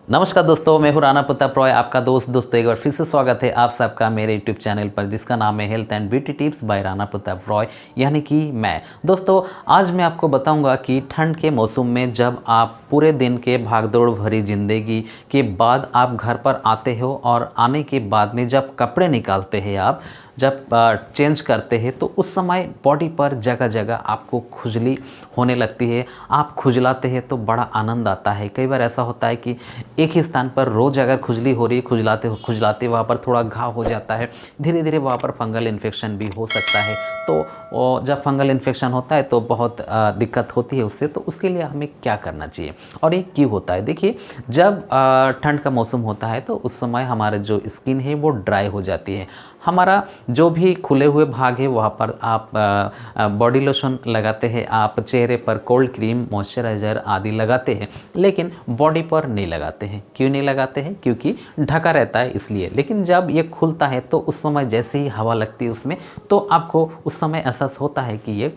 नमस्कार दोस्तों, मैं हूं राणा प्रताप रॉय, आपका दोस्तों एक बार फिर से स्वागत है आप सबका मेरे यूट्यूब चैनल पर जिसका नाम है health and beauty tips by Rana Pratap Roy, यानी कि मैं। दोस्तों आज मैं आपको बताऊंगा कि ठंड के मौसम में जब आप पूरे दिन के भागदौड़ भरी ज़िंदगी के बाद आप घर पर आते हो और आने के बाद में जब कपड़े निकालते हैं, आप जब चेंज करते हैं तो उस समय बॉडी पर जगह जगह आपको खुजली होने लगती है। आप खुजलाते हैं तो बड़ा आनंद आता है। कई बार ऐसा होता है कि एक ही स्थान पर रोज़ अगर खुजली हो रही है, खुजलाते वहाँ पर थोड़ा घाव हो जाता है, धीरे धीरे वहाँ पर फंगल इन्फेक्शन भी हो सकता है। तो जब फंगल इन्फेक्शन होता है तो बहुत दिक्कत होती है उससे। तो उसके लिए हमें क्या करना चाहिए और ये क्यों होता है? देखिए, जब ठंड का मौसम होता है तो उस समय हमारे जो स्किन है वो ड्राई हो जाती है। हमारा जो भी खुले हुए भाग है वहाँ पर आप बॉडी लोशन लगाते हैं, आप चेहरे पर कोल्ड क्रीम, मॉइस्चराइज़र आदि लगाते हैं, लेकिन बॉडी पर नहीं लगाते हैं। क्यों नहीं लगाते हैं? क्योंकि ढका रहता है इसलिए। लेकिन जब ये खुलता है तो उस समय जैसे ही हवा लगती है उसमें, तो आपको उस समय एहसास होता है कि ये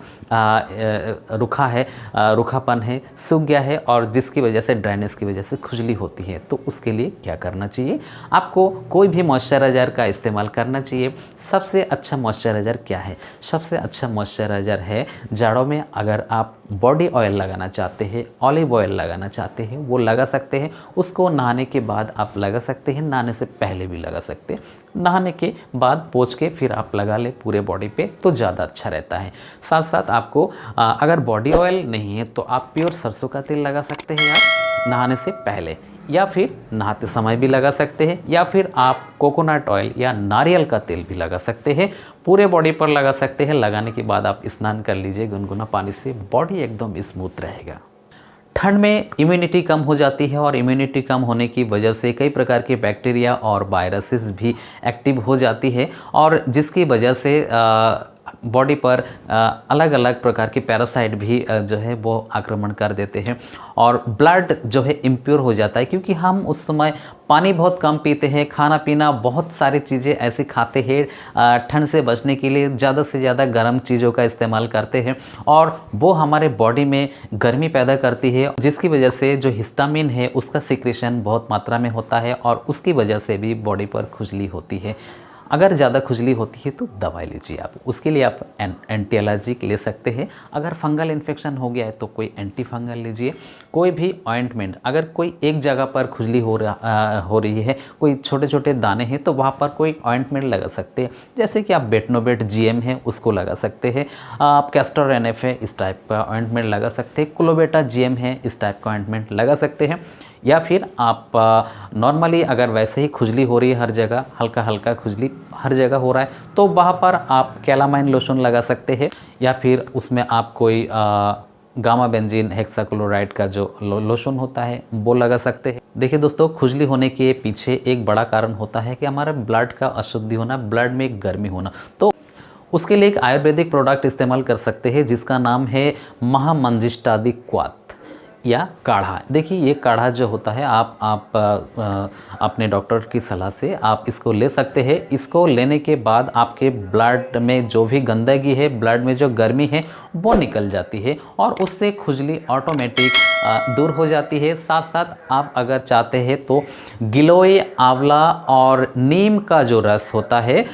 रुखा है, रुखापन है, सूख गया है और जिसकी वजह से ड्राइनेस की वजह से खुजली होती है। तो उसके लिए क्या करना चाहिए? आपको कोई भी मॉइस्चराइज़र का इस्तेमाल करना चाहिए। सबसे अच्छा मॉइस्चराइज़र क्या है? सबसे अच्छा मॉइस्चराइज़र है, जाड़ों में अगर आप बॉडी ऑयल लगाना चाहते हैं, ऑलिव ऑयल लगाना चाहते हैं, वो लगा सकते हैं। उसको नहाने के बाद आप लगा सकते हैं, नहाने से पहले भी लगा सकते हैं। नहाने के बाद पोंछ के फिर आप लगा ले पूरे बॉडी पे तो ज़्यादा अच्छा रहता है। साथ साथ आपको अगर बॉडी ऑयल नहीं है तो आप प्योर सरसों का तेल लगा सकते हैं आप नहाने से पहले, या फिर नहाते समय भी लगा सकते हैं, या फिर आप कोकोनट ऑयल या नारियल का तेल भी लगा सकते हैं। पूरे बॉडी पर लगा सकते हैं। लगाने के बाद आप स्नान कर लीजिए गुनगुना पानी से, बॉडी एकदम स्मूथ रहेगा। ठंड में इम्यूनिटी कम हो जाती है और इम्यूनिटी कम होने की वजह से कई प्रकार के बैक्टीरिया और वायरसेस भी एक्टिव हो जाती है और जिसकी वजह से बॉडी पर अलग अलग प्रकार के पैरासाइट भी जो है वो आक्रमण कर देते हैं और ब्लड जो है इम्प्योर हो जाता है, क्योंकि हम उस समय पानी बहुत कम पीते हैं, खाना पीना बहुत सारी चीज़ें ऐसी खाते हैं ठंड से बचने के लिए, ज़्यादा से ज़्यादा गर्म चीज़ों का इस्तेमाल करते हैं और वो हमारे बॉडी में गर्मी पैदा करती है, जिसकी वजह से जो हिस्टामिन है उसका सिक्रेशन बहुत मात्रा में होता है और उसकी वजह से भी बॉडी पर खुजली होती है। अगर ज़्यादा खुजली होती है तो दवाई लीजिए आप। उसके लिए आप एंटी एलर्जिक ले सकते हैं। अगर फंगल इन्फेक्शन हो गया है तो कोई एंटी फंगल लीजिए। कोई भी ऑइंटमेंट, अगर कोई एक जगह पर खुजली हो रही है, कोई छोटे छोटे दाने हैं, तो वहाँ पर कोई ऑइंटमेंट लगा सकते हैं। जैसे कि आप बेटनोवेट जीएम है उसको लगा सकते हैं, आप कैस्टर एनएफ है इस टाइप का ऑइंटमेंट लगा सकते हैं, क्लोबेटा जीएम है इस टाइप का ऑइंटमेंट लगा सकते हैं। या फिर आप नॉर्मली अगर वैसे ही खुजली हो रही है, हर जगह हल्का हल्का खुजली हर जगह हो रहा है, तो वहाँ पर आप कैलामाइन लोशन लगा सकते हैं, या फिर उसमें आप कोई गामा बेंजीन हेक्साक्लोराइड का जो लोशन होता है वो लगा सकते हैं। देखिए दोस्तों, खुजली होने के पीछे एक बड़ा कारण होता है कि हमारा ब्लड का अशुद्धि होना, ब्लड में गर्मी होना। तो उसके लिए एक आयुर्वेदिक प्रोडक्ट इस्तेमाल कर सकते हैं जिसका नाम है महामंजिष्टादि क्वाथ या काढ़ा। देखिए, ये काढ़ा जो होता है आप अपने डॉक्टर की सलाह से आप इसको ले सकते हैं। इसको लेने के बाद आपके ब्लड में जो भी गंदगी है, ब्लड में जो गर्मी है वो निकल जाती है और उससे खुजली ऑटोमेटिक दूर हो जाती है। साथ साथ आप अगर चाहते हैं तो गिलोय, आंवला और नीम का जो रस होता है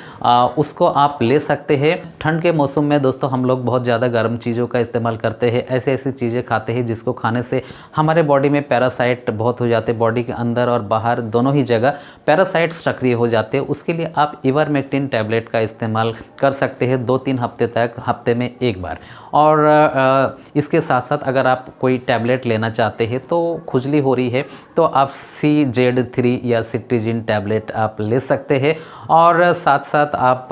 उसको आप ले सकते हैं। ठंड के मौसम में दोस्तों हम लोग बहुत ज़्यादा गर्म चीज़ों का इस्तेमाल करते हैं, ऐसे ऐसी चीज़ें खाते हैं जिसको खाने से हमारे बॉडी में पैरासाइट बहुत हो जाते हैं, बॉडी के अंदर और बाहर दोनों ही जगह पैरासाइट सक्रिय हो जाते हैं। उसके लिए आप इवरमेक्टिन टैबलेट का इस्तेमाल कर सकते हैं 2-3 हफ्ते तक, हफ्ते में एक बार। और इसके साथ साथ अगर आप कोई टैबलेट लेना चाहते हैं तो खुजली हो रही है तो आप CZ3 या सिट्रीजिन टैबलेट आप ले सकते हैं। और साथ साथ आप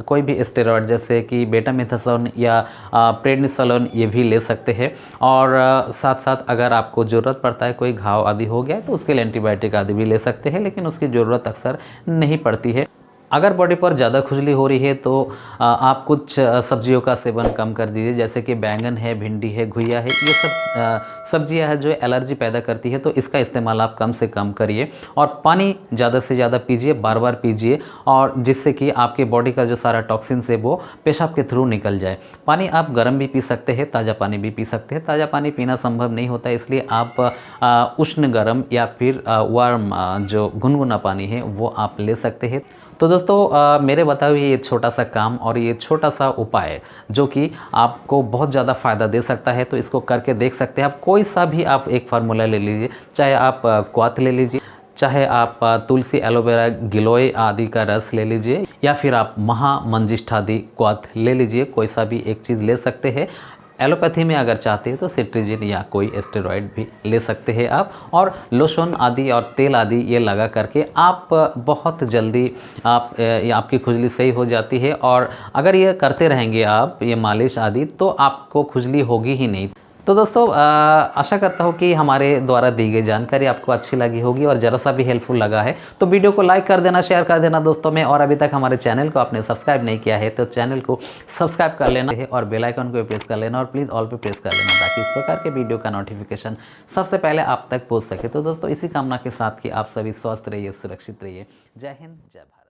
कोई भी स्टेरॉयड जैसे कि बेटामेथासोन या प्रेडनिसोलोन ये भी ले सकते हैं। और साथ साथ अगर आपको ज़रूरत पड़ता है, कोई घाव आदि हो गया है तो उसके लिए एंटीबायोटिक आदि भी ले सकते हैं, लेकिन उसकी ज़रूरत अक्सर नहीं पड़ती है। अगर बॉडी पर ज़्यादा खुजली हो रही है तो आप कुछ सब्जियों का सेवन कम कर दीजिए, जैसे कि बैंगन है, भिंडी है, घुइया है, ये सब सब्जियां हैं जो एलर्जी पैदा करती है, तो इसका इस्तेमाल आप कम से कम करिए। और पानी ज़्यादा से ज़्यादा पीजिए, बार बार पीजिए, और जिससे कि आपके बॉडी का जो सारा टॉक्सिन्स है वो पेशाब के थ्रू निकल जाए। पानी आप गर्म भी पी सकते हैं, ताज़ा पानी भी पी सकते हैं। ताज़ा पानी पीना संभव नहीं होता, इसलिए आप उष्ण गर्म या फिर वार्म जो गुनगुना पानी है वो आप ले सकते हैं। तो दोस्तों मेरे बताए हुए ये छोटा सा काम और ये छोटा सा उपाय जो कि आपको बहुत ज़्यादा फ़ायदा दे सकता है, तो इसको करके देख सकते हैं आप। कोई सा भी आप एक फार्मूला ले लीजिए, चाहे आप क्वाथ ले लीजिए, चाहे आप तुलसी, एलोवेरा, गिलोय आदि का रस ले लीजिए, या फिर आप महामंजिष्ठादि क्वाथ ले लीजिए। कोई सा भी एक चीज़ ले सकते हैं। एलोपैथी में अगर चाहते हैं तो सिट्रीजिन या कोई स्टेरॉइड भी ले सकते हैं आप। और लोशन आदि और तेल आदि ये लगा करके आप बहुत जल्दी आपकी खुजली सही हो जाती है। और अगर ये करते रहेंगे आप ये मालिश आदि, तो आपको खुजली होगी ही नहीं। तो दोस्तों आशा करता हूँ कि हमारे द्वारा दी गई जानकारी आपको अच्छी लगी होगी और ज़रा सा भी हेल्पफुल लगा है तो वीडियो को लाइक कर देना, शेयर कर देना दोस्तों में। और अभी तक हमारे चैनल को आपने सब्सक्राइब नहीं किया है तो चैनल को सब्सक्राइब कर लेना है और बेल आइकन को भी प्रेस कर लेना, और प्लीज़ ऑल पे प्रेस कर लेना, ताकि इस प्रकार के वीडियो का नोटिफिकेशन सबसे पहले आप तक पहुँच सके। तो दोस्तों इसी कामना के साथ कि आप सभी स्वस्थ रहिए, सुरक्षित रहिए। जय हिंद, जय भारत।